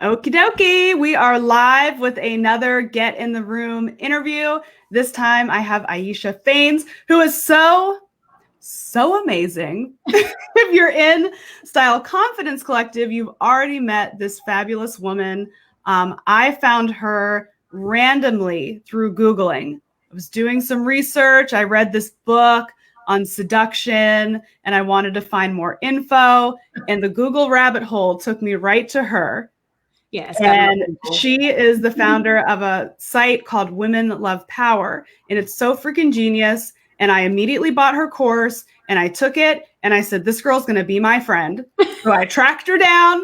Okie dokie. We are live with another Get in the Room interview. This time I have Ayesha Faines, who is so amazing. If you're in Style Confidence Collective, you've already met this fabulous woman. I found her randomly through Googling. I was doing some research. I read this book on seduction and I wanted to find more info. And the Google rabbit hole took me right to her. Yes. And she is the founder of a site called Women Love Power. And it's so freaking genius. And I immediately bought her course and I took it and I said, this girl's going to be my friend. So I tracked her down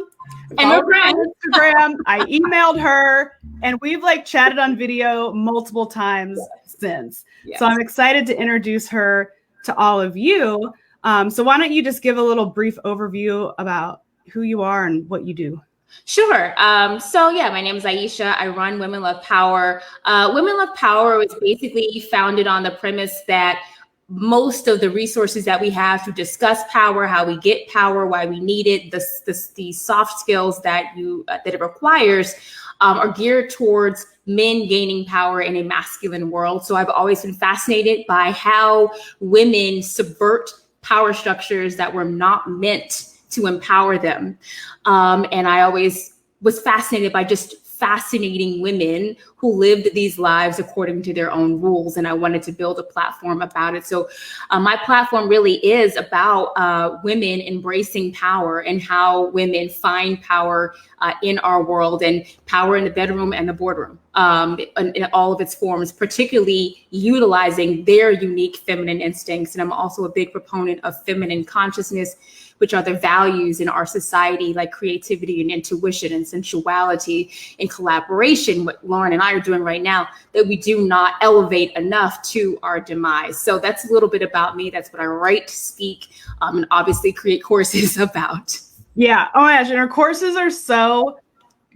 and on Instagram. I emailed her and we've chatted on video multiple times since. Yes. So I'm excited to introduce her to all of you. So why don't you just give a little brief overview about who you are and what you do? Sure. So my name is Ayesha. I run Women Love Power. Women Love Power was basically founded on the premise that most of the resources that we have to discuss power, how we get power, why we need it, the soft skills that it requires are geared towards men gaining power in a masculine world. So I've always been fascinated by how women subvert power structures that were not meant to empower them. And I always was fascinated by just fascinating women who lived these lives according to their own rules. And I wanted to build a platform about it. So my platform really is about women embracing power and how women find power in our world, and power in the bedroom and the boardroom in all of its forms, particularly utilizing their unique feminine instincts. And I'm also a big proponent of feminine consciousness, which are the values in our society, like creativity and intuition and sensuality and collaboration, what Lauren and I are doing right now, that we do not elevate enough to our demise. So that's a little bit about me. That's what I write, speak, and obviously create courses about. Yeah. Oh my gosh. And her courses are so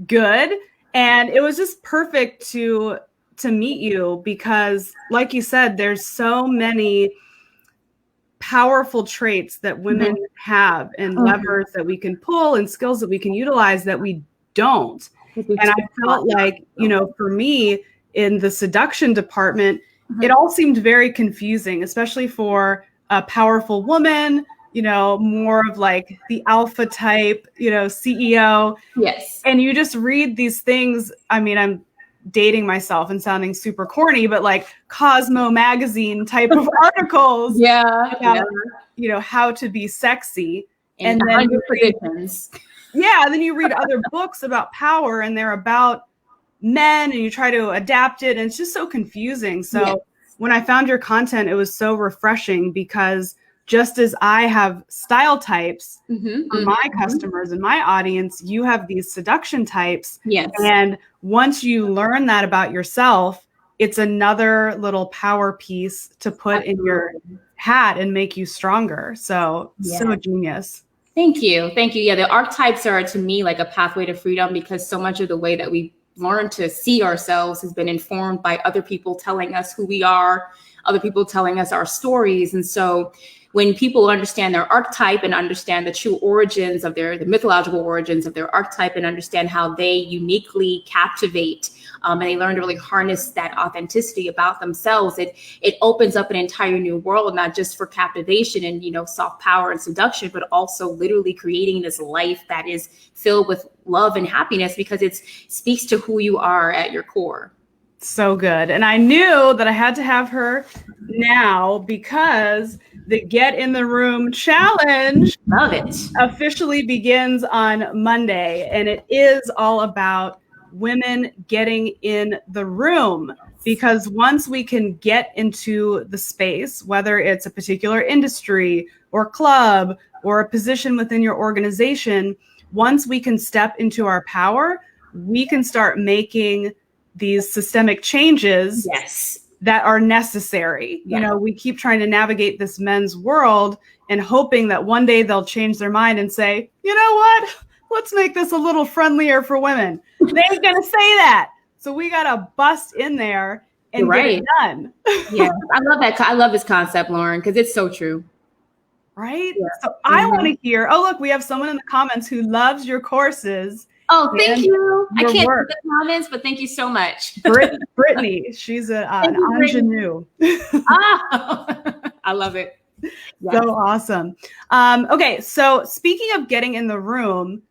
good. And it was just perfect to meet you because, like you said, there's so many powerful traits that women have and levers that we can pull and skills that we can utilize that we don't. And I felt like, for me in the seduction department, it all seemed very confusing, especially for a powerful woman, more of the alpha type, CEO. Yes. And you just read these things. I mean, I'm dating myself and sounding super corny, but Cosmo magazine type of articles about, how to be sexy. And then then you read other books about power and they're about men and you try to adapt it. And it's just so confusing. So when I found your content, it was so refreshing because just as I have style types for my customers and my audience, you have these seduction types. Yes. And once you learn that about yourself, it's another little power piece to put in your hat and make you stronger. So genius. Thank you. Yeah, the archetypes are to me like a pathway to freedom because so much of the way that we learn to see ourselves has been informed by other people telling us who we are, other people telling us our stories. And so when people understand their archetype and understand the true origins of the mythological origins of their archetype and understand how they uniquely captivate and they learn to really harness that authenticity about themselves, it opens up an entire new world, not just for captivation and, soft power and seduction, but also literally creating this life that is filled with love and happiness because it speaks to who you are at your core. So good. And I knew that I had to have her now because the Get in the Room challenge officially begins on Monday. And it is all about women getting in the room because once we can get into the space, whether it's a particular industry or club or a position within your organization, once we can step into our power, we can start making these systemic changes that are necessary. We keep trying to navigate this men's world and hoping that one day they'll change their mind and say, you know what, let's make this a little friendlier for women. They ain't gonna say that. So we gotta bust in there and get it done. Yeah, I love that. I love this concept, Lauren, because it's so true. Right? Yeah. So I want to hear, oh, look, we have someone in the comments who loves your courses Oh, thank you. I can't work. see the comments, but thank you so much. Brittany, she's an ingenue. I love it. Yes. So awesome. Okay, so speaking of getting in the room,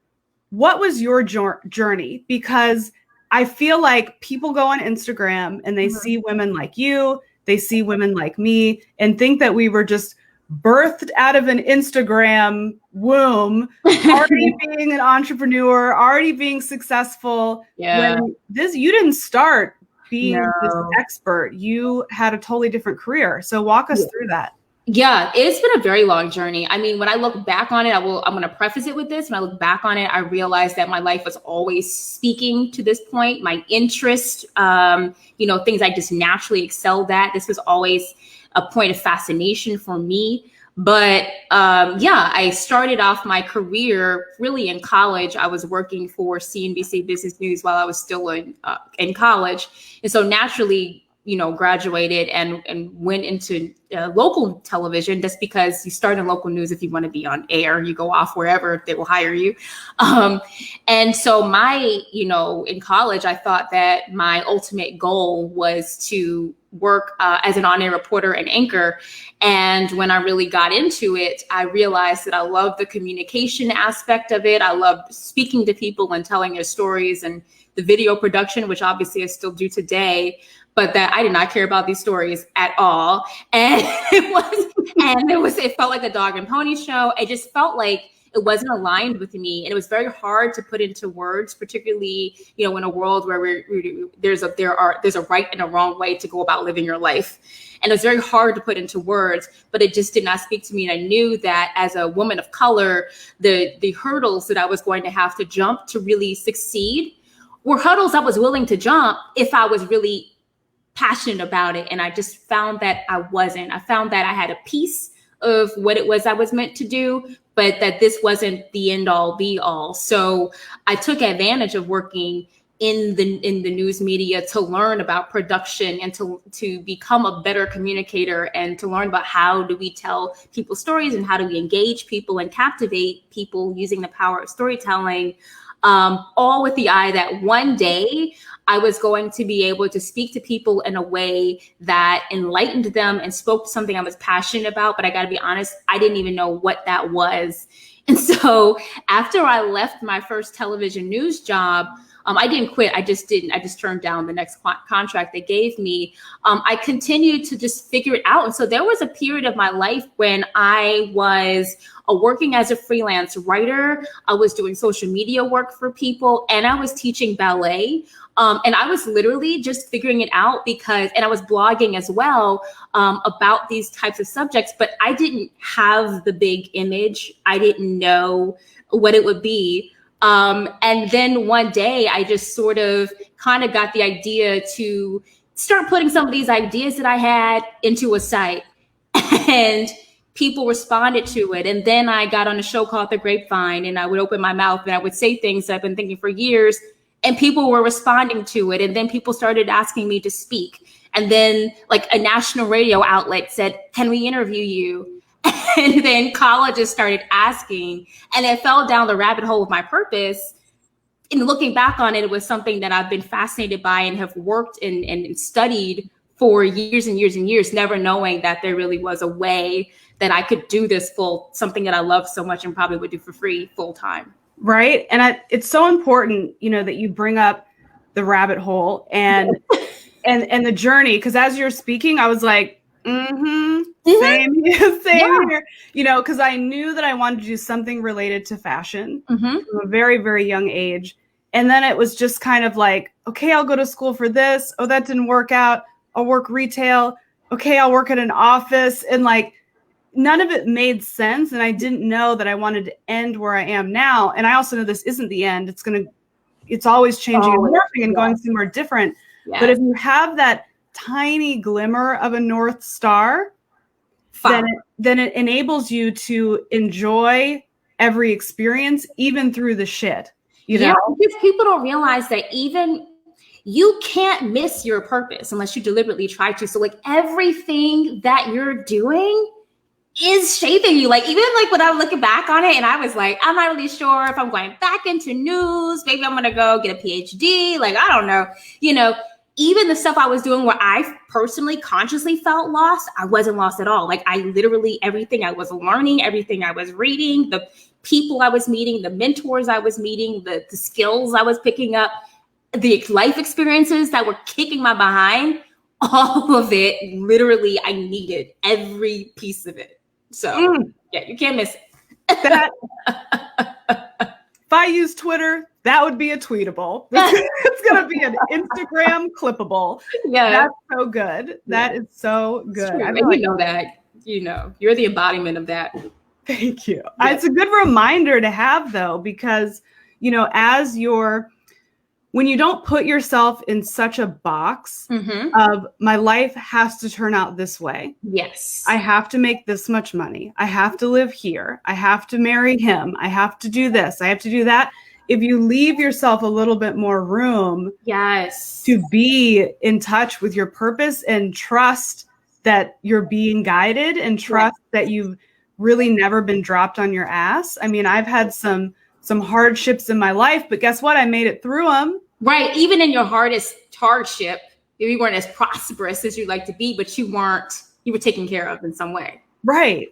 what was your journey? Because I feel like people go on Instagram and they see women like you, they see women like me, and think that we were just birthed out of an Instagram womb, already being an entrepreneur, already being successful. Yeah. When you didn't start being this expert. You had a totally different career. So walk us through that. Yeah, it's been a very long journey. I mean, when I look back on it, I'm going to preface it with this. When I look back on it, I realized that my life was always speaking to this point. My interest, things I just naturally excelled at. This was always a point of fascination for me. But I started off my career really in college. I was working for CNBC Business News while I was still in college. And so naturally, graduated and went into local television, just because you start in local news. If you want to be on air, you go off wherever they will hire you. And so in college, I thought that my ultimate goal was to work as an on-air reporter and anchor. And when I really got into it, I realized that I loved the communication aspect of it. I loved speaking to people and telling their stories, and the video production, which obviously I still do today, but that I did not care about these stories at all. And it felt like a dog and pony show. It just felt like it wasn't aligned with me. And it was very hard to put into words, particularly, in a world where there's a right and a wrong way to go about living your life. And it was very hard to put into words, but it just did not speak to me. And I knew that as a woman of color, the hurdles that I was going to have to jump to really succeed were hurdles I was willing to jump if I was really passionate about it. And I just found that I wasn't. I found that I had a piece of what it was I was meant to do, but that this wasn't the end all be all. So I took advantage of working in the news media to learn about production and to become a better communicator, and to learn about how do we tell people stories and how do we engage people and captivate people using the power of storytelling. All with the eye that one day I was going to be able to speak to people in a way that enlightened them and spoke to something I was passionate about. But I got to be honest, I didn't even know what that was. And so after I left my first television news job, I didn't quit. I just turned down the next contract they gave me. I continued to just figure it out. And so there was a period of my life when I was working as a freelance writer. I was doing social media work for people, and I was teaching ballet. And I was literally just figuring it out and I was blogging as well about these types of subjects, but I didn't have the big image. I didn't know what it would be. And then one day I just sort of kind of got the idea to start putting some of these ideas that I had into a site, and people responded to it. And then I got on a show called The Grapevine, and I would open my mouth and I would say things that I've been thinking for years, and people were responding to it. And then people started asking me to speak. And then like a national radio outlet said, "Can we interview you?" And then colleges started asking, and I fell down the rabbit hole of my purpose. And looking back on it, it was something that I've been fascinated by and have worked and studied for years and years and years, never knowing that there really was a way that I could do this something that I love so much and probably would do for free full time. Right. And it's so important, that you bring up the rabbit hole and the journey. Because as you're speaking, I was like, same here, because I knew that I wanted to do something related to fashion from a very, very young age. And then it was just kind of like, okay, I'll go to school for this. Oh, that didn't work out. I'll work retail. Okay, I'll work at an office. And like, none of it made sense. And I didn't know that I wanted to end where I am now. And I also know this isn't the end. It's always changing and morphing and going somewhere different. Yeah. But if you have that tiny glimmer of a North Star, then it enables you to enjoy every experience, even through the shit. Yeah, because people don't realize that even you can't miss your purpose unless you deliberately try to. So like everything that you're doing is shaping you. Like, even like when I'm looking back on it and I was like, I'm not really sure if I'm going back into news. Maybe I'm going to go get a PhD. Like, I don't know, even the stuff I was doing where I personally consciously felt lost, I wasn't lost at all. Like, I literally, everything I was learning, everything I was reading, the people I was meeting, the mentors I was meeting, the skills I was picking up, the life experiences that were kicking my behind, all of it, literally, I needed every piece of it. So yeah, you can't miss it. That, if I use Twitter, that would be a tweetable. It's going to be an Instagram clippable. Yeah. That's so good. That is so good. I mean, you know that, you're the embodiment of that. Thank you. Yeah. It's a good reminder to have, though, because, when you don't put yourself in such a box of my life has to turn out this way. Yes. I have to make this much money. I have to live here. I have to marry him. I have to do this. I have to do that. If you leave yourself a little bit more room to be in touch with your purpose and trust that you're being guided and trust that you've really never been dropped on your ass. I mean, I've had some hardships in my life, but guess what? I made it through them. Right. Even in your hardest hardship, you weren't as prosperous as you'd like to be, but you were taken care of in some way. Right.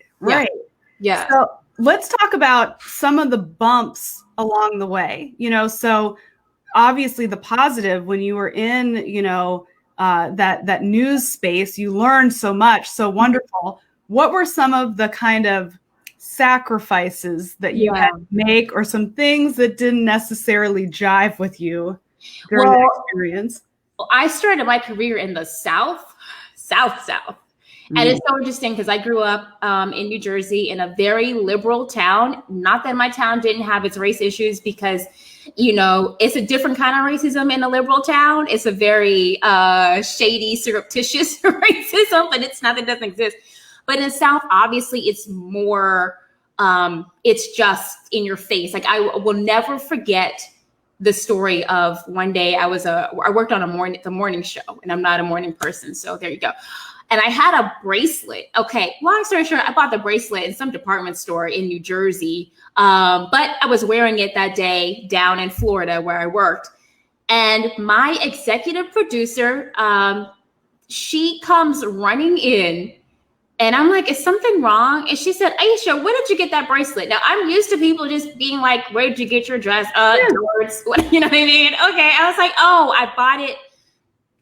Yeah. So let's talk about some of the bumps along the way, so obviously the positive, when you were in, that news space, you learned so much, so wonderful. What were some of the kind of sacrifices that you had to make, or some things that didn't necessarily jive with you during that experience? Well, I started my career in the South. And it's so interesting because I grew up in New Jersey in a very liberal town. Not that my town didn't have its race issues, because, it's a different kind of racism in a liberal town. It's a very shady, surreptitious racism, but it's not that it doesn't exist. But in the South, obviously, it's more, it's just in your face. Like, I will never forget the story of one day I worked on the morning show, and I'm not a morning person. So there you go. And I had a bracelet. Okay, long story short, I bought the bracelet in some department store in New Jersey. But I was wearing it that day down in Florida where I worked. And my executive producer, she comes running in. And I'm like, is something wrong? And she said, Ayesha, where did you get that bracelet? Now, I'm used to people just being like, where did you get your dress? George, you know what I mean? Okay. I was like, oh, I bought it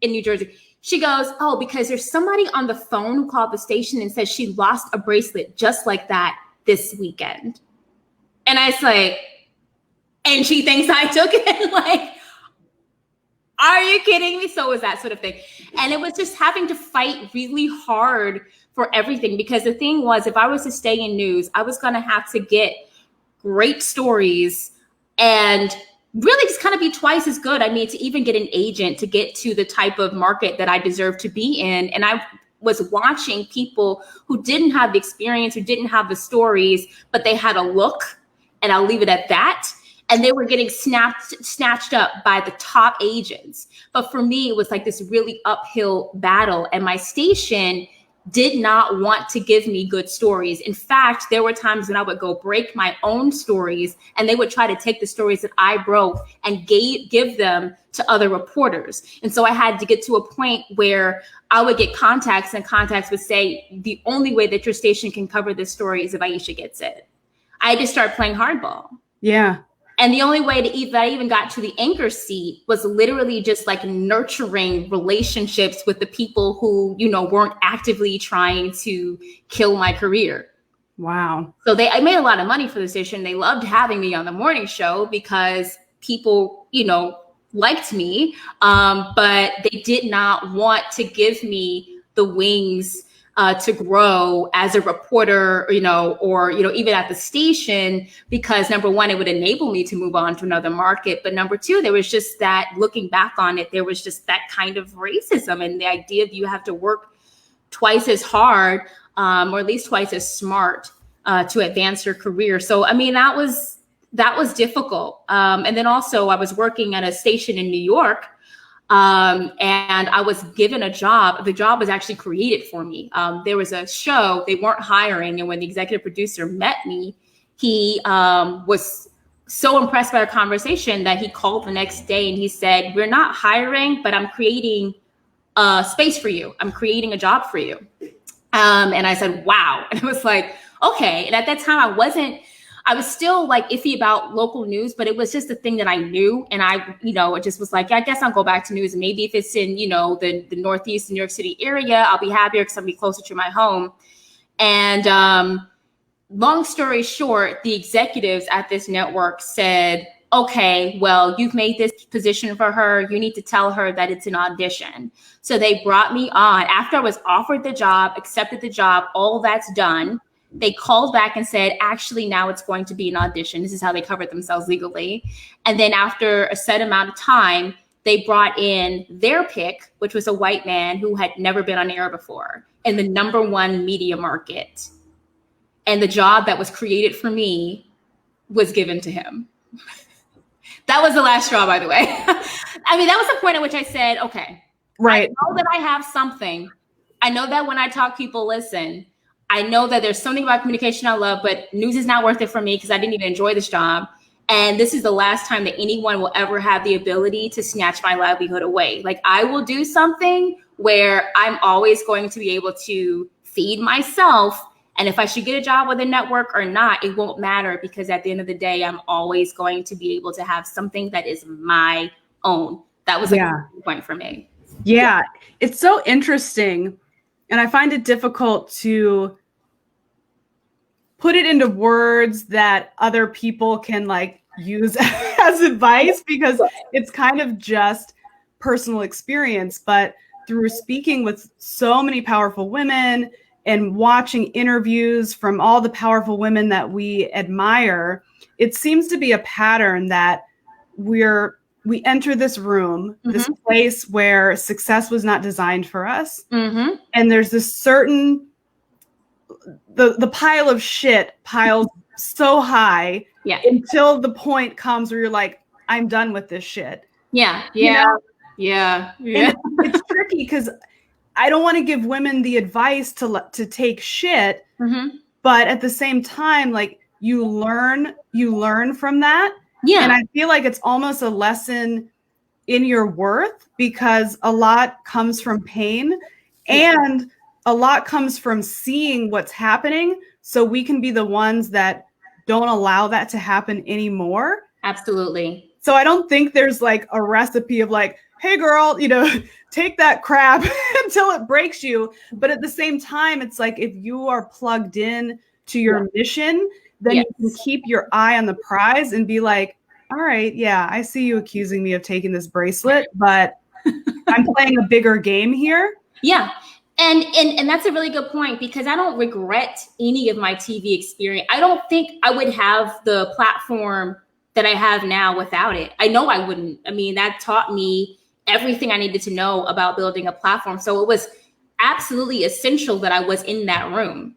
in New Jersey. She goes, oh, because there's somebody on the phone who called the station and said she lost a bracelet just like that this weekend. And I was like, and she thinks I took it. Like, are you kidding me? So it was that sort of thing. And it was just having to fight really hard for everything, because the thing was, if I was to stay in news, I was going to have to get great stories and really just kind of be twice as good. I mean, to even get an agent to get to the type of market that I deserve to be in. And I was watching people who didn't have the experience, who didn't have the stories, but they had a look, and I'll leave it at that. And they were getting snatched up by the top agents. But for me, it was like this really uphill battle. And my station did not want to give me good stories. In fact, there were times when I would go break my own stories, and they would try to take the stories that I broke and give them to other reporters. And so I had to get to a point where I would get contacts, and contacts would say, the only way that your station can cover this story is if Ayesha gets it. I had to start playing hardball. Yeah. And the only way that I even got to the anchor seat was literally just like nurturing relationships with the people who, weren't actively trying to kill my career. Wow. So I made a lot of money for the station. They loved having me on the morning show because people, liked me. But they did not want to give me the wings to grow as a reporter, or even at the station, because number one, it would enable me to move on to another market. But number two, there was just that, looking back on it, there was just that kind of racism, and the idea that you have to work twice as hard, or at least twice as smart, to advance your career. So, I mean, that was difficult. And then also I was working at a station in New York, And I was given a job. The job was actually created for me. There was a show, they weren't hiring. And when the executive producer met me, he was so impressed by our conversation that he called the next day and he said, "We're not hiring, but I'm creating a space for you. I'm creating a job for you." And I said, "Wow." And I was like, okay. And at that time, I was still like iffy about local news, but it was just a thing that I knew. And it just was like, I guess I'll go back to news. And maybe if it's in, the Northeast New York City area, I'll be happier because I'll be closer to my home. And long story short, the executives at this network said, "Okay, well, you've made this position for her. You need to tell her that it's an audition." So they brought me on after I was offered the job, accepted the job, all that's done. They called back and said, "Actually, now it's going to be an audition." This is how they covered themselves legally. And then after a set amount of time, they brought in their pick, which was a white man who had never been on air before in the #1 media market. And the job that was created for me was given to him. That was the last straw, by the way. I mean, that was the point at which I said, okay, right. I know that I have something. I know that when I talk, people listen. I know that there's something about communication I love, but news is not worth it for me because I didn't even enjoy this job. And this is the last time that anyone will ever have the ability to snatch my livelihood away. Like, I will do something where I'm always going to be able to feed myself. And if I should get a job with a network or not, it won't matter because at the end of the day, I'm always going to be able to have something that is my own. That was a key point for me. Yeah, it's so interesting. And I find it difficult to put it into words that other people can like use as advice because it's kind of just personal experience. But through speaking with so many powerful women and watching interviews from all the powerful women that we admire, it seems to be a pattern that we enter this room, this place where success was not designed for us. And there's this certain, the pile of shit piles so high until the point comes where you're like, I'm done with this shit. Yeah. It's tricky because I don't want to give women the advice to take shit, but at the same time, like you learn from that. Yeah. And I feel like it's almost a lesson in your worth because a lot comes from pain and a lot comes from seeing what's happening. So we can be the ones that don't allow that to happen anymore. Absolutely. So I don't think there's like a recipe of like, hey girl, take that crap until it breaks you. But at the same time, it's like, if you are plugged in to your mission, then you can keep your eye on the prize and be like, all right, yeah, I see you accusing me of taking this bracelet, but I'm playing a bigger game here. Yeah. And that's a really good point because I don't regret any of my TV experience. I don't think I would have the platform that I have now without it. I know I wouldn't. I mean, that taught me everything I needed to know about building a platform. So it was absolutely essential that I was in that room.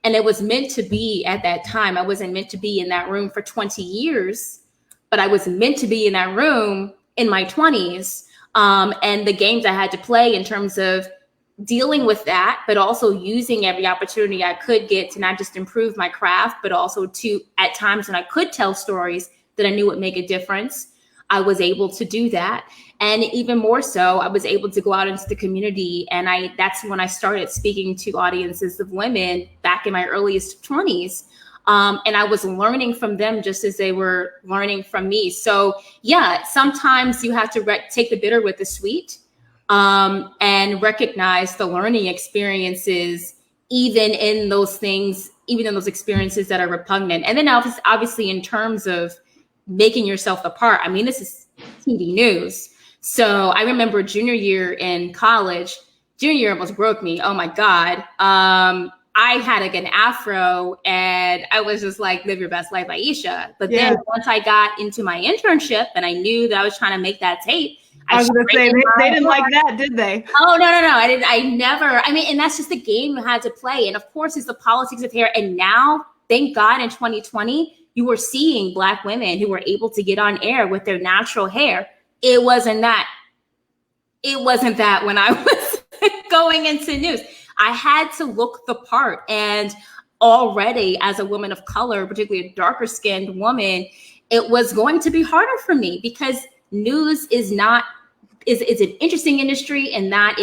And it was meant to be at that time. I wasn't meant to be in that room for 20 years, but I was meant to be in that room in my 20s. And the games I had to play in terms of dealing with that, but also using every opportunity I could get to not just improve my craft, but also to, at times when I could tell stories that I knew would make a difference, I was able to do that. And even more so, I was able to go out into the community. And that's when I started speaking to audiences of women back in my earliest 20s. And I was learning from them just as they were learning from me. So yeah, sometimes you have to take the bitter with the sweet, and recognize the learning experiences, even in those things, even in those experiences that are repugnant. And then obviously in terms of making yourself the part, I mean, this is TV news. So I remember junior year in college, junior year almost broke me. Oh my God. I had like an afro and I was just like, live your best life, Ayesha. But then once I got into my internship and I knew that I was trying to make that tape, I was going to say, they didn't like that, did they? Oh, no. I mean, and that's just the game you had to play. And of course, it's the politics of hair. And now, thank God in 2020, you were seeing Black women who were able to get on air with their natural hair. It wasn't that it wasn't that when I was going into news. I had to look the part. And already as a woman of color, particularly a darker skinned woman, it was going to be harder for me because news is an interesting industry, and that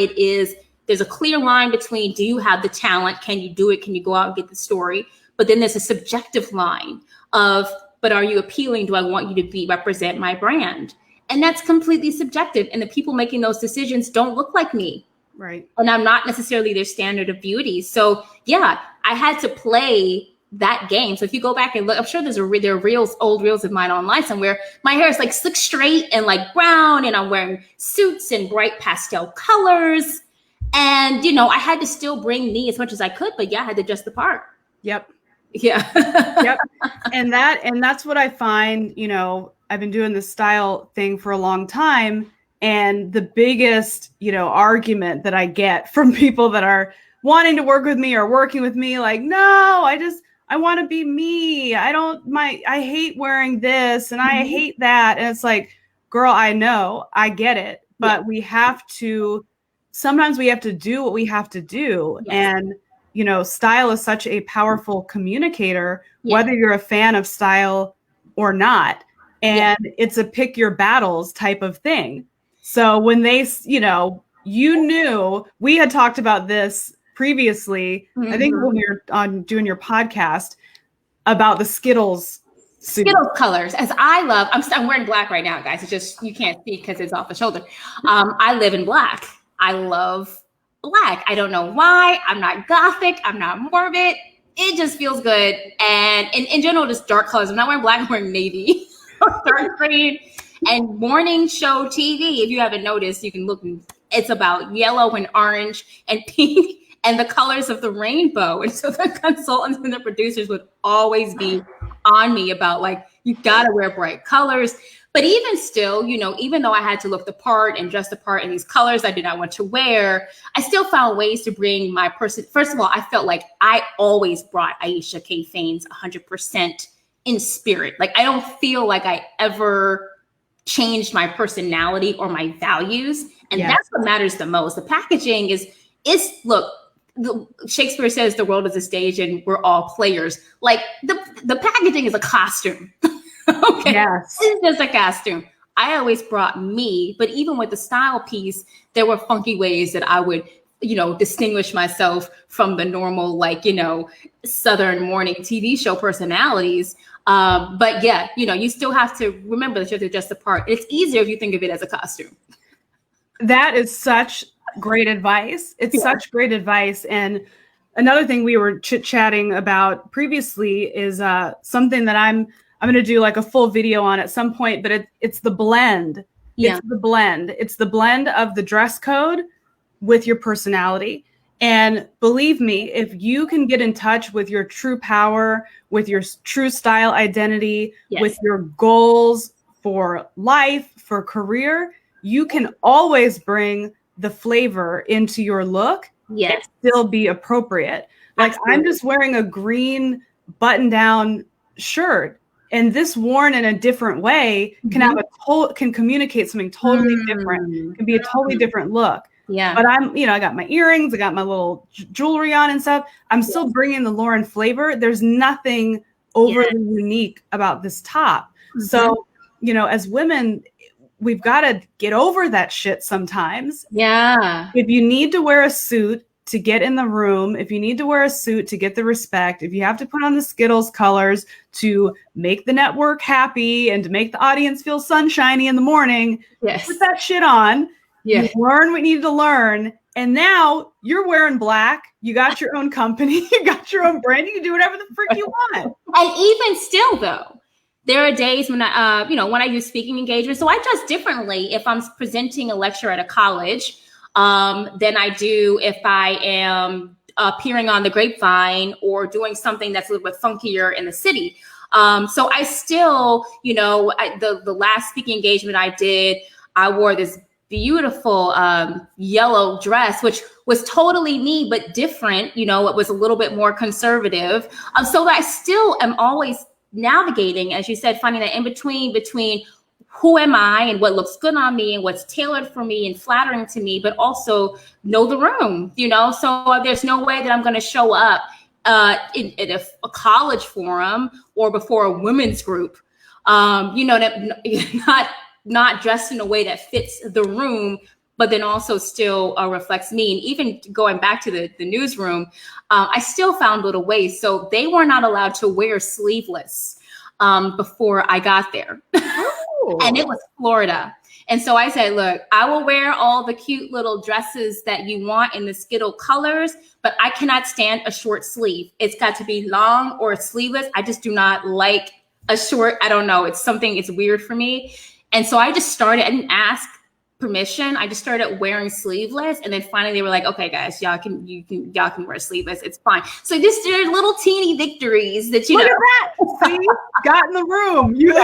there's a clear line between, do you have the talent? Can you do it? Can you go out and get the story? But then there's a subjective line of, but are you appealing? Do I want you to represent my brand? And that's completely subjective. And the people making those decisions don't look like me. Right. And I'm not necessarily their standard of beauty. So yeah, I had to play that game. So if you go back and look, I'm sure there are old reels of mine online somewhere. My hair is like slick straight and like brown, and I'm wearing suits and bright pastel colors. And, I had to still bring me as much as I could, but yeah, I had to adjust the part. Yep. Yeah. Yep. And that's what I find, I've been doing this style thing for a long time. And the biggest, argument that I get from people that are wanting to work with me or working with me, like, no, I want to be me. I hate wearing this and I hate that. And it's like, girl, I know, I get it, but sometimes we have to do what we have to do. Yes. And, style is such a powerful communicator, whether you're a fan of style or not. And it's a pick your battles type of thing. So when they, you knew, we had talked about this previously, I think when we were on doing your podcast, about the Skittles suit. Skittles colors, as I love. I'm wearing black right now, guys. It's just, you can't see because it's off the shoulder. I live in black. I love black. I don't know why. I'm not gothic. I'm not morbid. It just feels good. And in general, just dark colors. I'm not wearing black. I'm wearing navy, dark green. And morning show TV, if you haven't noticed, you can look. It's about yellow and orange and pink and the colors of the rainbow. And so the consultants and the producers would always be on me about, like, you got to wear bright colors. But even still, even though I had to look the part and dress the part in these colors I did not want to wear, I still found ways to bring my person. First of all, I felt like I always brought Ayesha K. Faines 100% in spirit. Like, I don't feel like I ever changed my personality or my values. And that's what matters the most. The packaging look, Shakespeare says the world is a stage and we're all players. Like, the packaging is a costume. Okay. Yes. It's just a costume. I always brought me, but even with the style piece, there were funky ways that I would, distinguish myself from the normal, like, Southern morning TV show personalities. But yeah, you still have to remember that you have to adjust the part. It's easier if you think of it as a costume. That is such great advice. It's such great advice. And another thing we were chit-chatting about previously is something that I'm going to do like a full video on at some point, but it's the blend. Yeah. It's the blend. It's the blend of the dress code with your personality. And believe me, if you can get in touch with your true power, with your true style identity, with your goals for life, for career, you can always bring the flavor into your look and still be appropriate. Like, absolutely. I'm just wearing a green button-down shirt, and this worn in a different way can have can communicate something totally different. Can be a totally different look. Yeah. But I got my earrings, I got my little jewelry on and stuff. I'm still bringing the Lauren flavor. There's nothing overly unique about this top. So, as women, we've got to get over that shit sometimes. Yeah. If you need to wear a suit to get in the room, if you need to wear a suit to get the respect, if you have to put on the Skittles colors to make the network happy and to make the audience feel sunshiny in the morning, put that shit on. You learn what you need to learn. And now you're wearing black. You got your own company. You got your own brand. You can do whatever the frick you want. And even still, though, there are days when when I do speaking engagements. So I dress differently if I'm presenting a lecture at a college than I do if I am appearing on the Grapevine or doing something that's a little bit funkier in the city. So I still, the last speaking engagement I did, I wore this beautiful yellow dress, which was totally me, but different. It was a little bit more conservative. So I still am always navigating, as you said, finding that in between who am I and what looks good on me and what's tailored for me and flattering to me, but also know the room, you know? So there's no way that I'm going to show up in a college forum or before a women's group, you know, that not dressed in a way that fits the room, but then also still reflects me. And even going back to the newsroom, I still found little ways. So they were not allowed to wear sleeveless before I got there. And it was Florida. And so I said, look, I will wear all the cute little dresses that you want in the Skittle colors, but I cannot stand a short sleeve. It's got to be long or sleeveless. I just do not like a short, I don't know. It's weird for me. And so I just started, I didn't ask permission. I just started wearing sleeveless. And then finally they were like, okay, guys, y'all can wear sleeveless. It's fine. So just there are little teeny victories that, Look at that. See, got in the room. You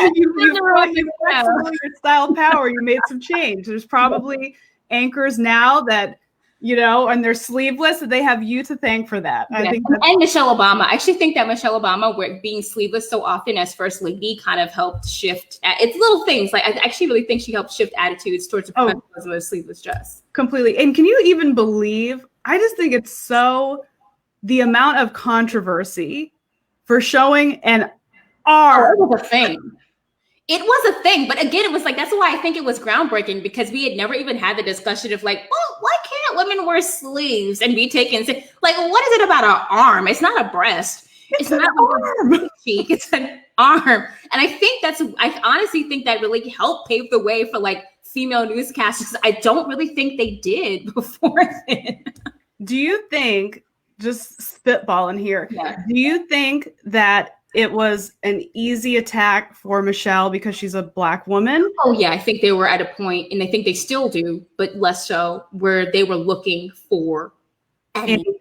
your style power. You made some change. There's probably anchors now that, you know, and they're sleeveless, and they have you to thank for that. Yeah. I think and Michelle Obama. I actually think that Michelle Obama, being sleeveless so often as first lady, kind of helped shift. It's little things. Like I actually really think she helped shift attitudes towards the professionalism of a sleeveless dress. Completely. And can you even believe? I just think it's so the amount of controversy for showing an arm. It was a thing. It was a thing, but again, it was like, that's why I think it was groundbreaking, because we had never even had the discussion of like, well, why can't women wear sleeves and be taken? Like, what is it about an arm? It's not a breast. It's not a cheek. It's an arm. And I honestly think that really helped pave the way for like female newscasters. I don't really think they did before then. Do you think, just spitballing here, do you think that it was an easy attack for Michelle because she's a Black woman? Oh, yeah. I think they were at a point, and I think they still do, but less so, where they were looking for anything.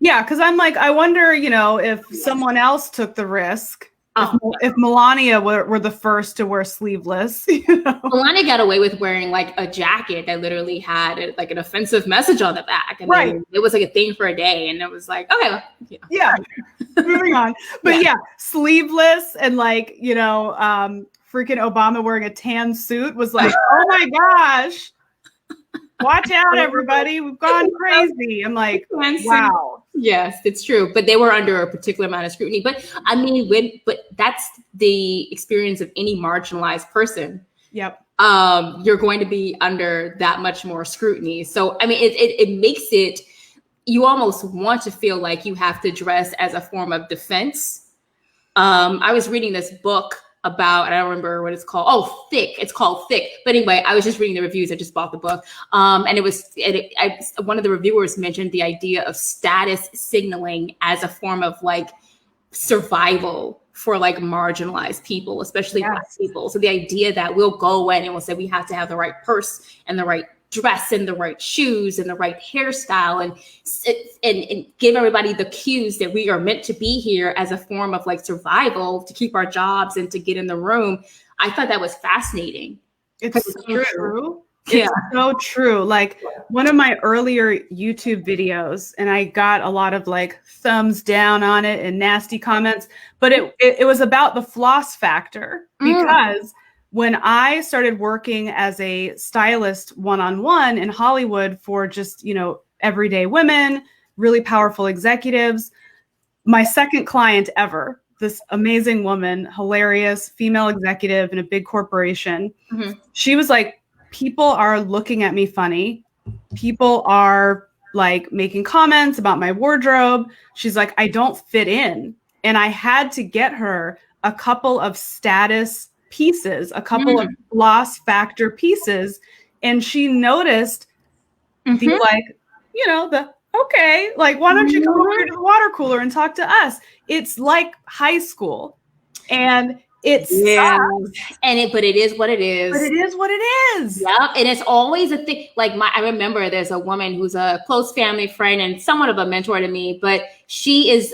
Yeah, because I'm like, I wonder, you know, if someone else took the risk. If Melania were the first to wear sleeveless, you know? Melania got away with wearing like a jacket that literally had like an offensive message on the back. And it was like a thing for a day. And it was like, okay, well, yeah. Moving on. But yeah, sleeveless and like, you know, freaking Obama wearing a tan suit was like, oh my gosh, watch out, everybody. We've gone crazy. I'm like, wow. Yes, it's true. But they were under a particular amount of scrutiny. But I mean, but that's the experience of any marginalized person. Yep. You're going to be under that much more scrutiny. So, I mean, it makes it, you almost want to feel like you have to dress as a form of defense. I was reading this book about, I don't remember what it's called. Oh, Thick. It's called Thick. But anyway, I was just reading the reviews. I just bought the book. And one of the reviewers mentioned the idea of status signaling as a form of like survival for like marginalized people, especially Black people. So the idea that we'll go in and we'll say we have to have the right purse and the right dress and the right shoes and the right hairstyle and give everybody the cues that we are meant to be here as a form of like survival to keep our jobs and to get in the room. I thought that was fascinating. It's so true. It's so true. Like one of my earlier YouTube videos, and I got a lot of like thumbs down on it and nasty comments, but it was about the floss factor, because when I started working as a stylist one-on-one in Hollywood for just, you know, everyday women, really powerful executives, my second client ever, this amazing woman, hilarious female executive in a big corporation, she was like, people are looking at me funny. People are like making comments about my wardrobe. She's like, I don't fit in. And I had to get her a couple of status pieces, a couple of loss factor pieces. And she noticed the like, you know, okay, like, why don't you come over to the water cooler and talk to us? It's like high school. And it's but it is what it is. But it is what it is. Yep. And it's always a thing. Like I remember there's a woman who's a close family friend and somewhat of a mentor to me, but she's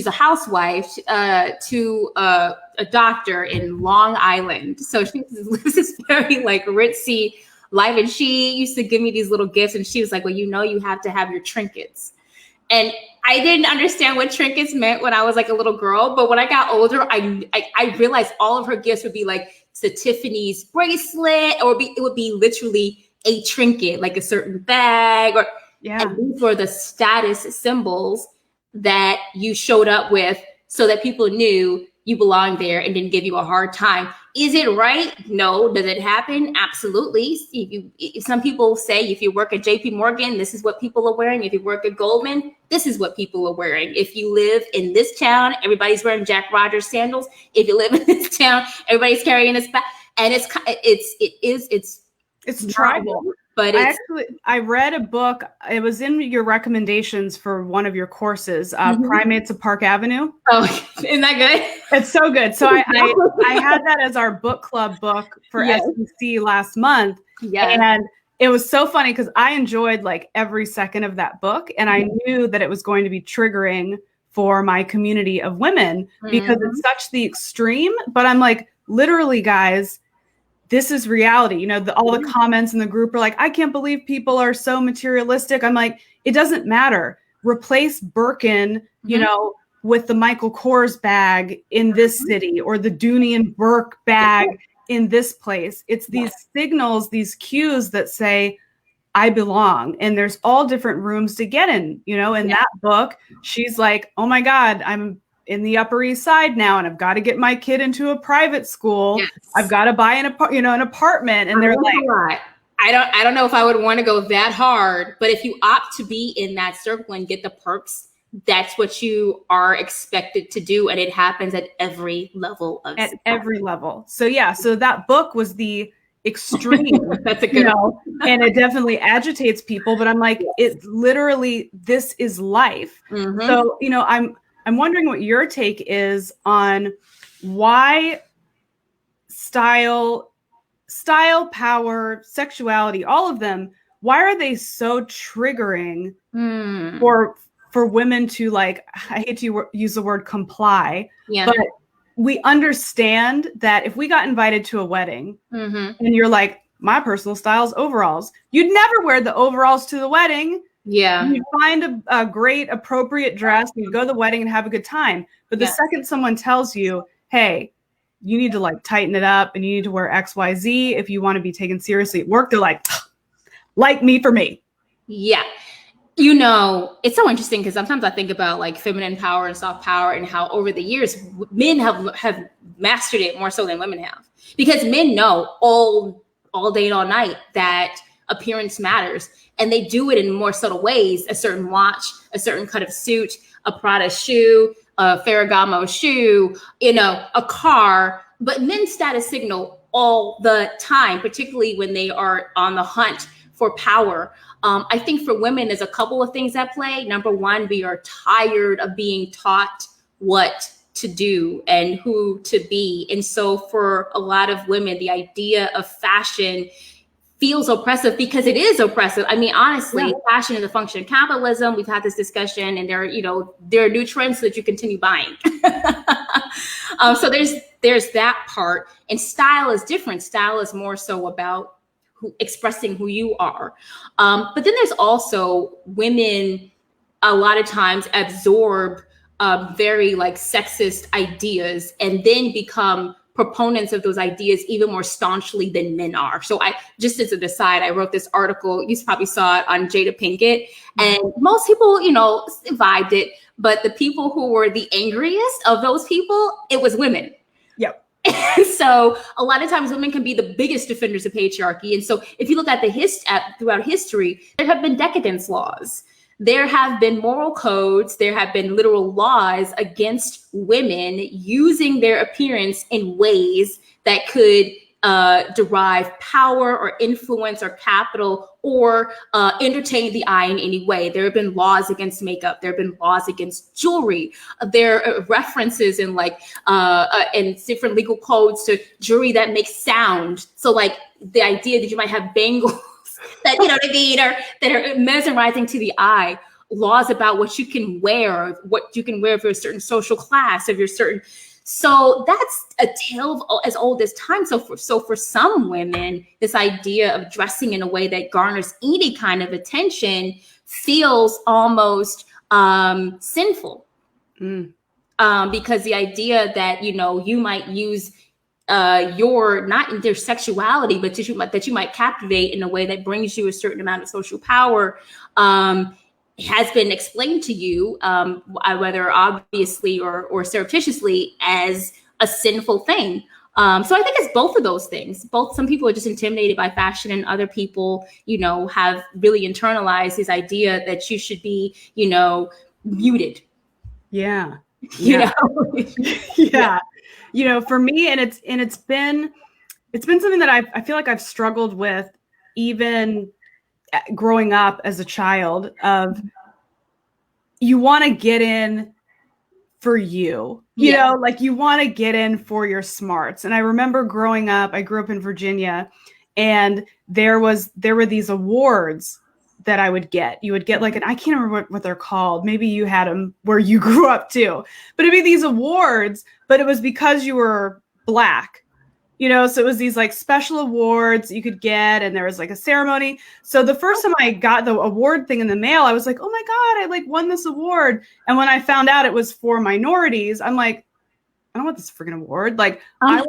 a housewife to a doctor in Long Island. So she lives this very like ritzy life. And she used to give me these little gifts. And she was like, well, you know, you have to have your trinkets. And I didn't understand what trinkets meant when I was like a little girl. But when I got older, I realized all of her gifts would be like a Tiffany's bracelet, or it would be literally a trinket, like a certain bag, or and these were the status symbols that you showed up with so that people knew you belonged there and didn't give you a hard time. Is it right? No. Does it happen? Absolutely. If some people say if you work at JP Morgan, this is what people are wearing. If you work at Goldman, this is what people are wearing. If you live in this town, everybody's wearing Jack Rogers sandals. If you live in this town, everybody's carrying this bag. And it's tribal. But I read a book. It was in your recommendations for one of your courses, Primates of Park Avenue. Oh, isn't that good? It's so good. So I had that as our book club book for SEC last month. And it was so funny because I enjoyed like every second of that book. And I knew that it was going to be triggering for my community of women because it's such the extreme. But I'm like, literally, guys, this is reality. You know, all the comments in the group are like, I can't believe people are so materialistic. I'm like, it doesn't matter. Replace Birkin, you know, with the Michael Kors bag in this city or the Dooney and Burke bag in this place. It's these signals, these cues that say, I belong. And there's all different rooms to get in. You know, in that book, she's like, oh my God, I'm in the Upper East Side now, and I've got to get my kid into a private school. I've got to buy an apartment. And they're like, I don't know if I would want to go that hard, but if you opt to be in that circle and get the perks, that's what you are expected to do. And it happens at every level of every level. So so that book was the extreme. That's a good and it definitely agitates people, but I'm like, it's literally, this is life. So, you know, I'm wondering what your take is on why style, power, sexuality, all of them, why are they so triggering for women to, like, I hate to use the word comply, but we understand that if we got invited to a wedding and you're like, my personal style is overalls, you'd never wear the overalls to the wedding. You find a great appropriate dress and you go to the wedding and have a good time. But the second someone tells you, hey, you need to like tighten it up and you need to wear XYZ if you want to be taken seriously at work, they're like me for me. Yeah. You know, it's so interesting because sometimes I think about like feminine power and soft power and how over the years men have mastered it more so than women have, because men know all day and all night that appearance matters. And they do it in more subtle ways: a certain watch, a certain cut of suit, a Prada shoe, a Ferragamo shoe, you know, a car. But men status signal all the time, particularly when they are on the hunt for power. I think for women, there's a couple of things at play. Number one, we are tired of being taught what to do and who to be. And so for a lot of women, the idea of fashion feels oppressive because it is oppressive. I mean, honestly, fashion is a function of capitalism. We've had this discussion, and there are new trends so that you continue buying. So there's that part, and style is different. Style is more so about expressing who you are. But then there's also women a lot of times absorb very like sexist ideas and then become proponents of those ideas even more staunchly than men are. So I, just as an aside, I wrote this article, you probably saw it, on Jada Pinkett, and most people, you know, vibed it, but the people who were the angriest of those people, it was women. Yep. So a lot of times women can be the biggest defenders of patriarchy. And so if you look at throughout history, there have been decadence laws. There have been moral codes. There have been literal laws against women using their appearance in ways that could derive power or influence or capital or entertain the eye in any way. There have been laws against makeup. There have been laws against jewelry. There are references in in different legal codes to jewelry that makes sound. So like the idea that you might have bangles that, you know what I mean, or that are mesmerizing to the eye. Laws about what you can wear, what you can wear for a certain social class, so that's a tale of as old as time. So for some women, this idea of dressing in a way that garners any kind of attention feels almost sinful. Because the idea that, you know, you might use your, not their sexuality, but that you might captivate in a way that brings you a certain amount of social power, has been explained to you, whether obviously or surreptitiously, as a sinful thing. So I think it's both of those things. Some people are just intimidated by fashion, and other people, have really internalized this idea that you should be, muted. Yeah. Yeah. Yeah. For me, and it's been something that I feel like I've struggled with even growing up as a child, of you want to get in for you know, like you want to get in for your smarts. And I remember growing up, I grew up in Virginia, and there were these awards that I would get. You would get like I can't remember what they're called. Maybe you had them where you grew up too, but it'd be these awards, but it was because you were Black. So it was these like special awards you could get, and there was like a ceremony. So the first time I got the award thing in the mail, I was like, oh my God, I like won this award. And when I found out it was for minorities, I'm like, I don't want this freaking award. Like I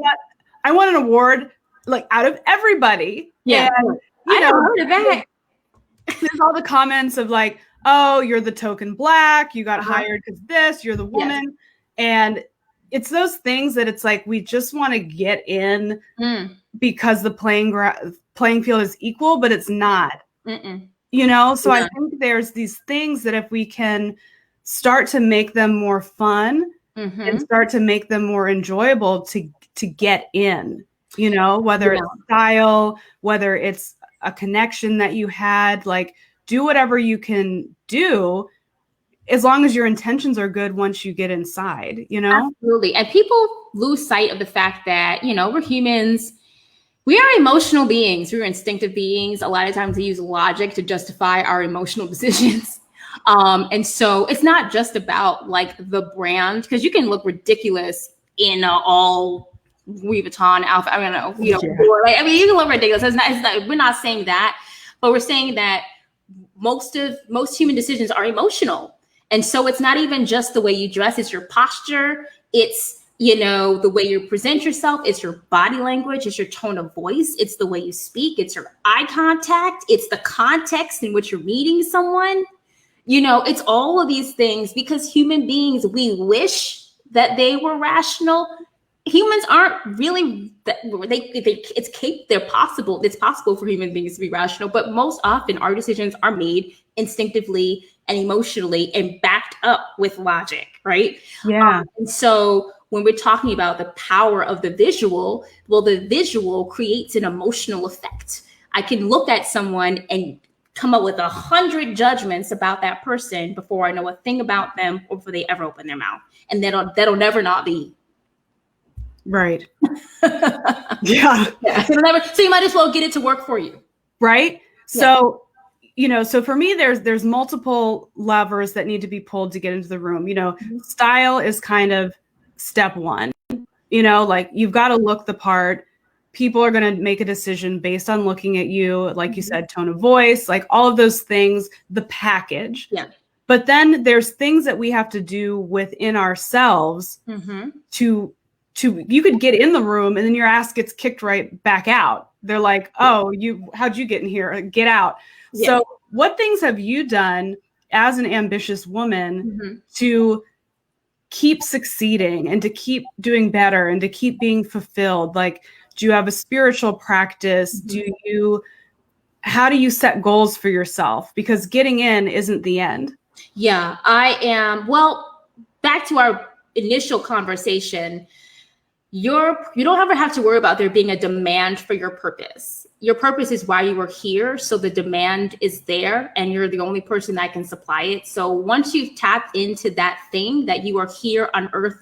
want an award like out of everybody. Yeah. And, I never heard of that. There's all the comments of like, oh, you're the token Black, you got hired because this, you're the woman. Yes. And it's those things that it's like, we just want to get in because the playing field is equal, but it's not, So I think there's these things that if we can start to make them more fun and start to make them more enjoyable to get in, whether it's style, whether it's a connection that you had, like do whatever you can do, as long as your intentions are good once you get inside, Absolutely. And people lose sight of the fact that, we're humans. We are emotional beings. We're instinctive beings. A lot of times we use logic to justify our emotional decisions. And so it's not just about like the brand, because you can look ridiculous in all Louis Vuitton outfit. I don't know, you can look ridiculous. It's not, we're not saying that, but we're saying that most human decisions are emotional. And so it's not even just the way you dress, it's your posture, it's, the way you present yourself, it's your body language, it's your tone of voice, it's the way you speak, it's your eye contact, it's the context in which you're meeting someone. It's all of these things, because human beings, we wish that they were rational. Humans aren't really it's possible for human beings to be rational, but most often our decisions are made instinctively and emotionally and backed up with logic, right? Yeah. And so when we're talking about the power of the visual, well, the visual creates an emotional effect. I can look at someone and come up with 100 judgments about that person before I know a thing about them or before they ever open their mouth. And that'll never not be. Right. Yeah. So you might as well get it to work for you. Right. So, so for me, there's multiple levers that need to be pulled to get into the room. Style is kind of step one, like you've got to look the part. People are going to make a decision based on looking at you. Like you said, tone of voice, like all of those things, the package. Yeah. But then there's things that we have to do within ourselves to you could get in the room and then your ass gets kicked right back out. They're like, oh, how'd you get in here? Get out. Yeah. So what things have you done as an ambitious woman to keep succeeding and to keep doing better and to keep being fulfilled? Like, do you have a spiritual practice? How do you set goals for yourself? Because getting in isn't the end. Yeah, I am. Well, back to our initial conversation, you don't ever have to worry about there being a demand for your purpose. Your purpose is why you were here. So the demand is there and you're the only person that can supply it. So once you've tapped into that thing that you are here on earth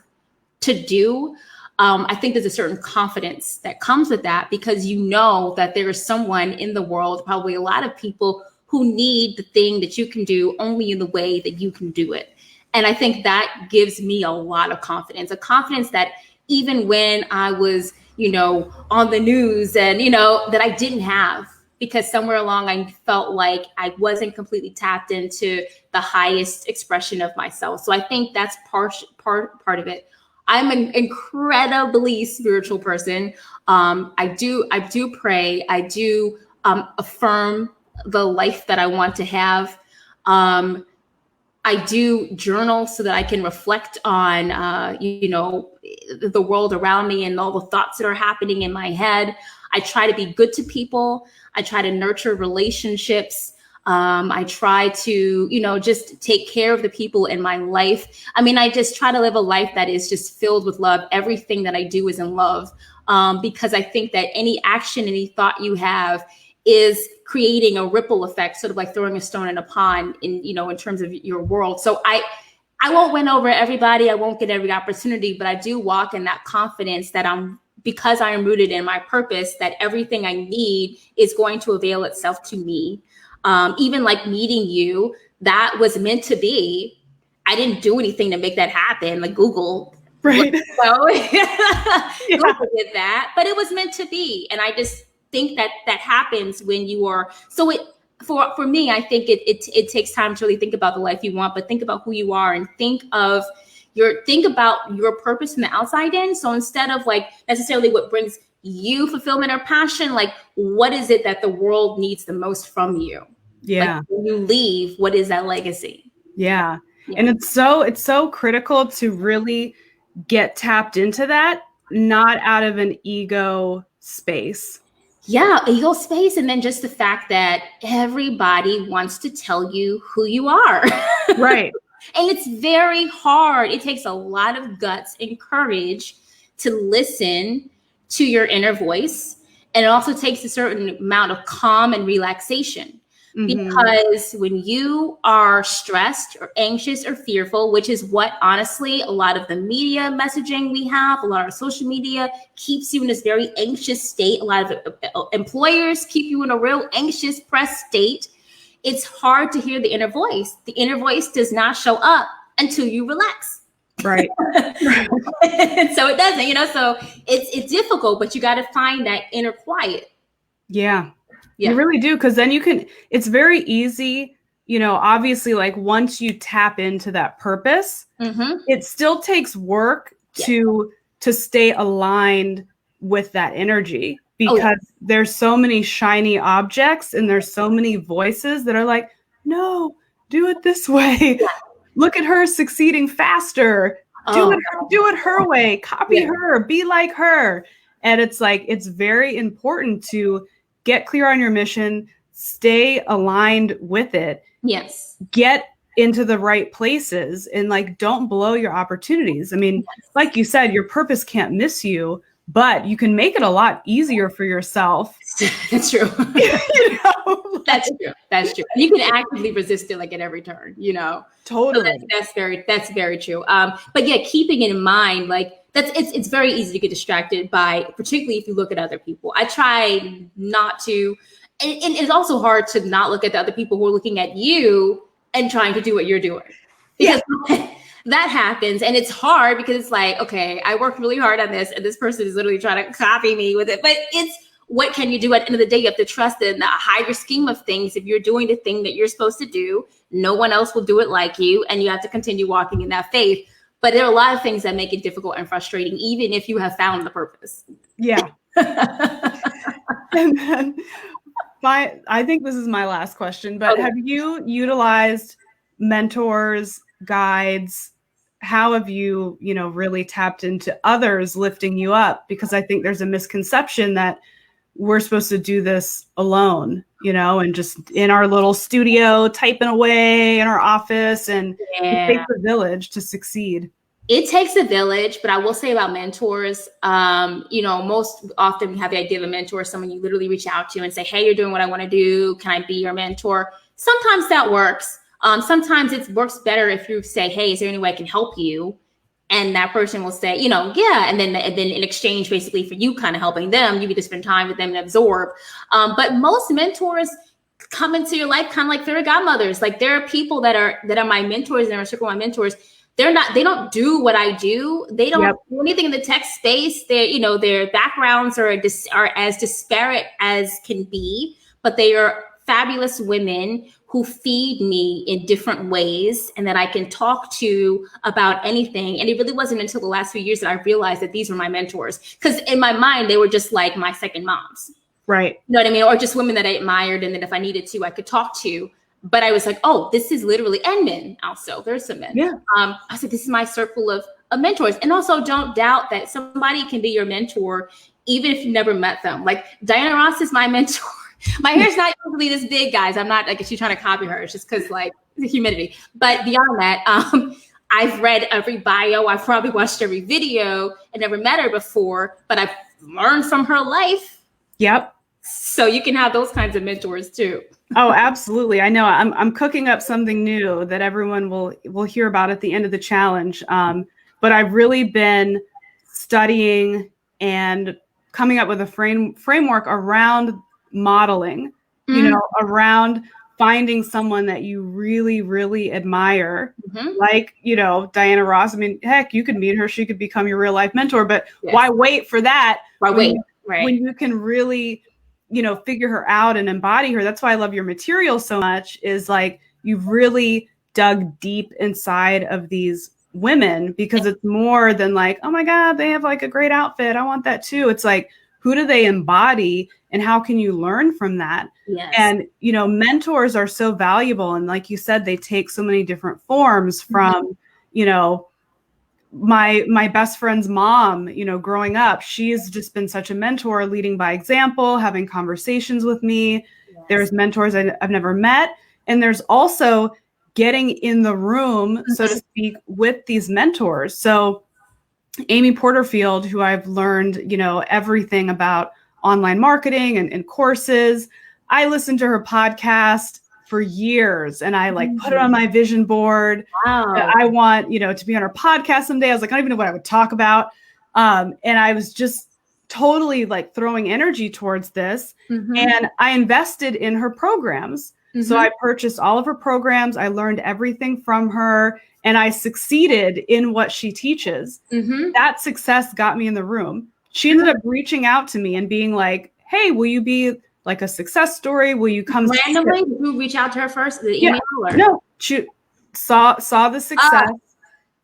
to do, I think there's a certain confidence that comes with that, because you know that there is someone in the world, probably a lot of people, who need the thing that you can do only in the way that you can do it. And I think that gives me a lot of confidence, a confidence that even when I was, on the news and, that I didn't have, because somewhere along I felt like I wasn't completely tapped into the highest expression of myself. So I think that's part of it. I'm an incredibly spiritual person. I do pray. I do affirm the life that I want to have. I do journal so that I can reflect on, the world around me and all the thoughts that are happening in my head. I try to be good to people. I try to nurture relationships. I try to, just take care of the people in my life. I mean, I just try to live a life that is just filled with love. Everything that I do is in love, because I think that any action, any thought you have is creating a ripple effect, sort of like throwing a stone in a pond in terms of your world. So I won't win over everybody. I won't get every opportunity, but I do walk in that confidence that because I am rooted in my purpose, that everything I need is going to avail itself to me. Even like meeting you, that was meant to be. I didn't do anything to make that happen. Like Google, right? Google did that, but it was meant to be. And I just think that happens when you are. So for me, I think it takes time to really think about the life you want, but think about who you are and think about your purpose from the outside in. So instead of like necessarily what brings you fulfillment or passion, like what is it that the world needs the most from you? Yeah. Like when you leave, what is that legacy? Yeah. And it's so critical to really get tapped into that, not out of an ego space. Yeah, ego space. And then just the fact that everybody wants to tell you who you are. Right. And it's very hard. It takes a lot of guts and courage to listen to your inner voice. And it also takes a certain amount of calm and relaxation. Because when you are stressed or anxious or fearful, which is what honestly a lot of the media messaging we have, a lot of social media keeps you in this very anxious state. A lot of employers keep you in a real anxious press state. It's hard to hear the inner voice. The inner voice does not show up until you relax. Right. And so it doesn't, so it's difficult, but you got to find that inner quiet. Yeah. You really do. Because then it's very easy, obviously, like once you tap into that purpose, it still takes work to stay aligned with that energy, because there's so many shiny objects and there's so many voices that are like, no, do it this way. Look at her succeeding faster. Do it her way. Copy her. Be like her. And it's like, it's very important to get clear on your mission, stay aligned with it. Yes. Get into the right places and like, don't blow your opportunities. I mean, like you said, your purpose can't miss you, but you can make it a lot easier for yourself. That's true. That's true. That's true. You can actively resist it like at every turn, Totally. So that's very true. But yeah, keeping it in mind, like it's very easy to get distracted by, particularly if you look at other people. I try not to, and it's also hard to not look at the other people who are looking at you and trying to do what you're doing. Because that happens. And it's hard because it's like, okay, I worked really hard on this and this person is literally trying to copy me with it. But what can you do? At the end of the day, you have to trust in the higher scheme of things. If you're doing the thing that you're supposed to do, no one else will do it like you. And you have to continue walking in that faith. But there are a lot of things that make it difficult and frustrating, even if you have found the purpose. Yeah. And then I think this is my last question, but have you utilized mentors, guides? How have you, really tapped into others lifting you up? Because I think there's a misconception that we're supposed to do this alone, and just in our little studio, typing away in our office, and it takes a village to succeed. It takes a village, but I will say about mentors, most often we have the idea of a mentor, someone you literally reach out to and say, hey, you're doing what I want to do. Can I be your mentor? Sometimes that works. Sometimes it works better if you say, hey, is there any way I can help you? And that person will say, yeah. And then in exchange, basically for you kind of helping them, you get to spend time with them and absorb. But most mentors come into your life kind of like fairy godmothers. Like there are people that are my mentors and are circle my mentors. They don't do what I do. They don't do anything in the tech space. Their backgrounds are as disparate as can be, but they are fabulous women who feed me in different ways and that I can talk to about anything. And it really wasn't until the last few years that I realized that these were my mentors. Because in my mind, they were just like my second moms. Right. You know what I mean? Or just women that I admired and that if I needed to, I could talk to. But I was like, oh, this is literally, and men also. There's some men. Yeah. I said, this is my circle of mentors. And also don't doubt that somebody can be your mentor even if you never met them. Like Diana Ross is my mentor. My hair's not usually this big, guys. I'm not like she's trying to copy her. It's just because like the humidity. But beyond that, I've read every bio. I've probably watched every video. I never met her before, but I've learned from her life. Yep. So you can have those kinds of mentors too. Oh, absolutely. I know. I'm cooking up something new that everyone will hear about at the end of the challenge. But I've really been studying and coming up with a framework around modeling, around finding someone that you really, really admire, like, Diana Ross. I mean, heck, you could meet her. She could become your real life mentor, but why wait for that? When you can really, figure her out and embody her. That's why I love your material so much, is like, you've really dug deep inside of these women, because it's more than like, oh my God, they have like a great outfit, I want that too. It's like, who do they embody and how can you learn from that? Yes. And, mentors are so valuable. And like you said, they take so many different forms from, my best friend's mom, growing up, she's just been such a mentor, leading by example, having conversations with me. Yes. There's mentors I've never met. And there's also getting in the room, so to speak, with these mentors. So Amy Porterfield, who I've learned, everything about online marketing and courses. I listened to her podcast for years and I put it on my vision board. Wow. I want, to be on her podcast someday. I was like, I don't even know what I would talk about. And I was just totally throwing energy towards this. And I invested in her programs. So I purchased all of her programs. I learned everything from her and I succeeded in what she teaches. That success got me in the room. She ended up reaching out to me and being like, hey, will you be like a success story? Will you come randomly? Did you reach out to her first? Did email her? No, she saw the success.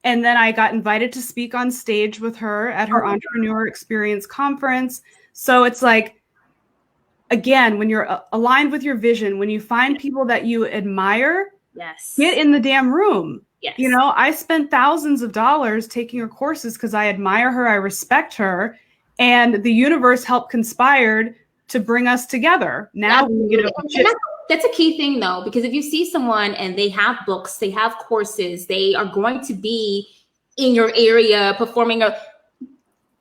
And then I got invited to speak on stage with her at her Entrepreneur Experience conference. So it's like, again, when you're aligned with your vision, when you find people that you admire, get in the damn room. Yes. I spent thousands of dollars taking her courses because I admire her, I respect her, and the universe helped conspired to bring us together. Now, that's a key thing though, because if you see someone and they have books, they have courses, they are going to be in your area performing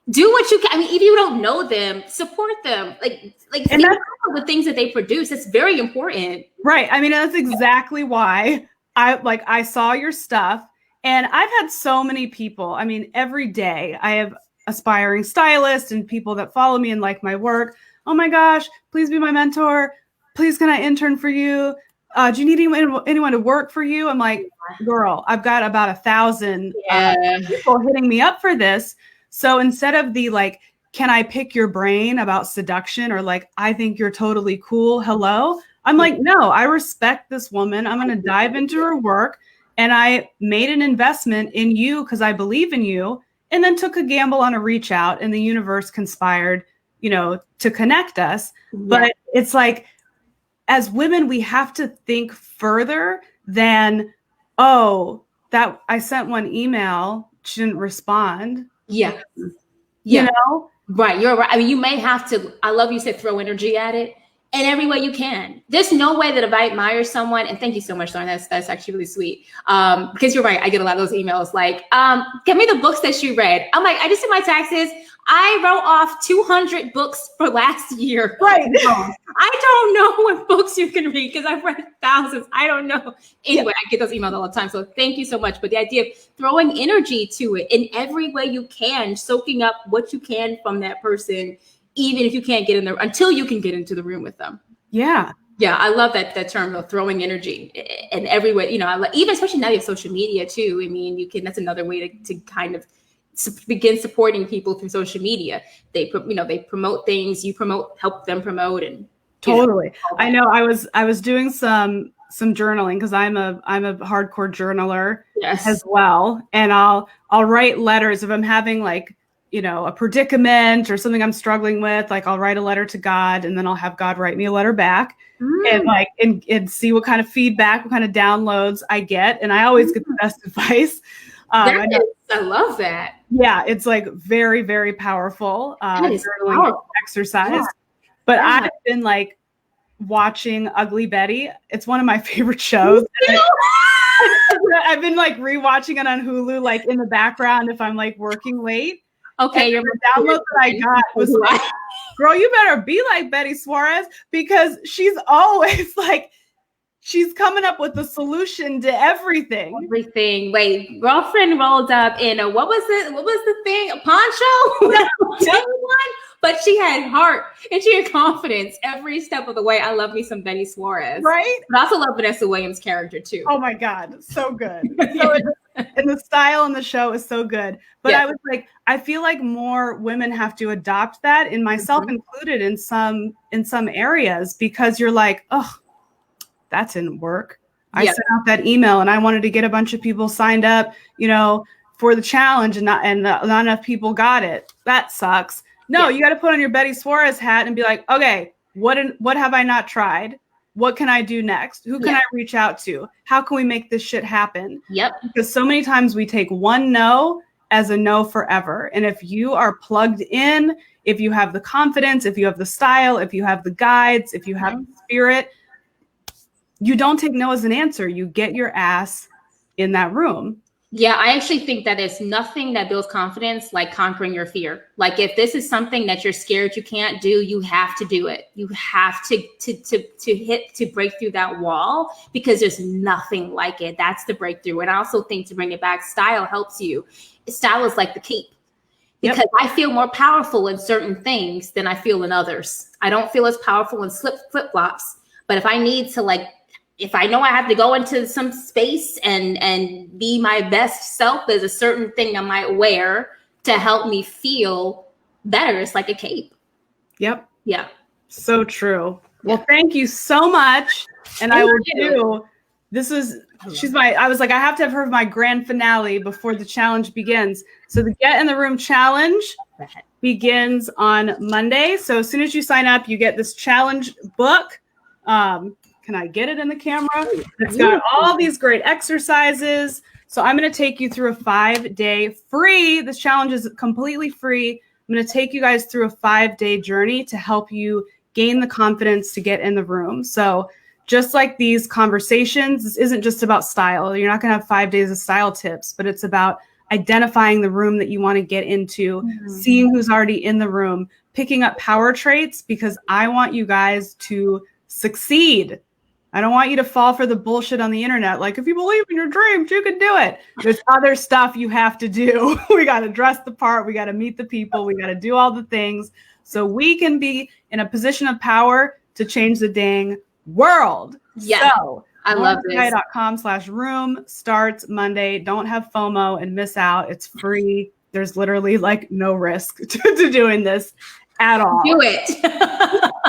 do what you can. I mean, if you don't know them, support them. And that's the things that they produce. It's very important. Right. I mean, that's exactly why I saw your stuff, and I've had so many people. I mean, every day I have aspiring stylists and people that follow me and like my work. Oh my gosh, please be my mentor. Please, can I intern for you? Do you need anyone to work for you? I'm like, girl, I've got about 1,000 people hitting me up for this. So instead of the can I pick your brain about seduction, or I think you're totally cool, hello, I'm like, no, I respect this woman. I'm going to dive into her work. And I made an investment in you because I believe in you, and then took a gamble on a reach out, and the universe conspired, to connect us. Yeah. But it's like, as women, we have to think further than, that I sent one email, she didn't respond. Yeah. Right. You're right. I mean, you may have to, I love you said throw energy at it in every way you can. There's no way that if I admire someone, and thank you so much, Lauren, that's actually really sweet. Because you're right. I get a lot of those emails give me the books that you read. I'm like, I just did my taxes. I wrote off 200 books for last year. Right. I don't know what books you can read because I've read thousands. I don't know. Anyway, I get those emails all the time. So thank you so much. But the idea of throwing energy to it in every way you can, soaking up what you can from that person, even if you can't get in there, until you can get into the room with them. Yeah. Yeah, I love that term of throwing energy in every way. Even especially now you have social media too. I mean, that's another way to kind of begin supporting people through social media. They promote things, you help them promote, and Totally. I know I was doing some journaling because I'm a hardcore journaler as well. And I'll write letters if I'm having like, a predicament or something I'm struggling with, like I'll write a letter to God and then I'll have God write me a letter back and like and see what kind of feedback, what kind of downloads I get. And I always get the best advice. I love that. Yeah, it's like very, very powerful journaling exercise. Yeah. But I've been like watching Ugly Betty. It's one of my favorite shows. I've been like rewatching it on Hulu, like in the background if I'm like working late. Okay, the download that I got was like, girl, you better be like Betty Suarez because she's always like, she's coming up with the solution to everything. Wait, girlfriend rolled up in a, what was the thing? A poncho? But she had heart and she had confidence every step of the way. I love me some Betty Suarez. Right? But I also love Vanessa Williams' character too. Oh my God. So good. And the style in the show is so good. But I was like, I feel like more women have to adopt that, and myself included in some areas, because you're like, oh, that didn't work. I sent out that email and I wanted to get a bunch of people signed up, for the challenge, and not enough people got it. That sucks. No, you got to put on your Betty Suarez hat and be like, okay, what have I not tried? What can I do next? Who can I reach out to? How can we make this shit happen? Yep. Because so many times we take one no as a no forever. And if you are plugged in, if you have the confidence, if you have the style, if you have the guides, if you have the spirit, you don't take no as an answer. You get your ass in that room. Yeah, I actually think that there's nothing that builds confidence like conquering your fear. Like if this is something that you're scared you can't do, you have to do it. You have to break through that wall, because there's nothing like it. That's the breakthrough. And I also think, to bring it back, style helps you. Style is like the cape, because I feel more powerful in certain things than I feel in others. I don't feel as powerful in flip-flops, but if I need to if I know I have to go into some space and be my best self, there's a certain thing I might wear to help me feel better. It's like a cape. Yep. Yeah. So true. Well, thank you so much. And I will do, I was like, I have to have her my grand finale before the challenge begins. So the Get in the Room challenge begins on Monday. So as soon as you sign up, you get this challenge book. Can I get it in the camera? It's got all these great exercises. So I'm going to take you through a 5-day free. This challenge is completely free. I'm going to take you guys through a 5-day journey to help you gain the confidence to get in the room. So just like these conversations, this isn't just about style. You're not going to have 5 days of style tips, but it's about identifying the room that you want to get into, seeing who's already in the room, picking up power traits, because I want you guys to succeed. I don't want you to fall for the bullshit on the internet. Like, if you believe in your dreams, you can do it. There's other stuff you have to do. We got to dress the part. We got to meet the people. We got to do all the things so we can be in a position of power to change the dang world. Yeah. So I love this. .com/room starts Monday. Don't have FOMO and miss out. It's free. There's literally like no risk to doing this at all. Do it.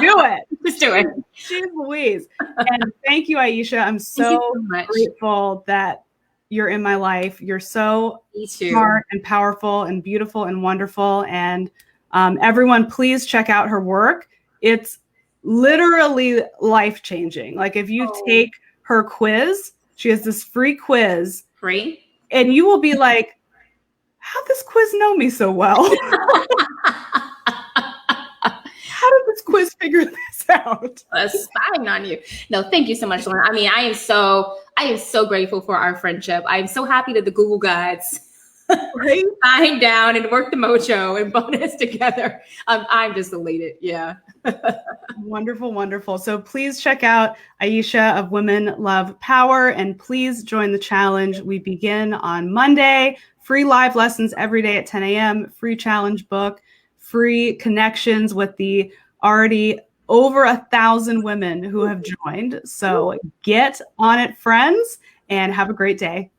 Do it. Just do it. Jeez Louise. And thank you, Ayesha. I'm so grateful that you're in my life. You're so smart and powerful and beautiful and wonderful. And everyone, please check out her work. It's literally life-changing. Like, if you take her quiz, she has this free quiz. Free? And you will be like, how'd this quiz know me so well? How did this quiz figure this out? Spying on you. No, thank you so much, Lauren. I mean, I am so grateful for our friendship. I am so happy that the Google Gods signed down and worked the mojo and brought us together. I'm just elated. Yeah. Wonderful, wonderful. So please check out Ayesha of Women Love Power, and please join the challenge. We begin on Monday. Free live lessons every day at 10 a.m. Free challenge book. Free connections with the already over 1,000 women who have joined. So get on it, friends, and have a great day.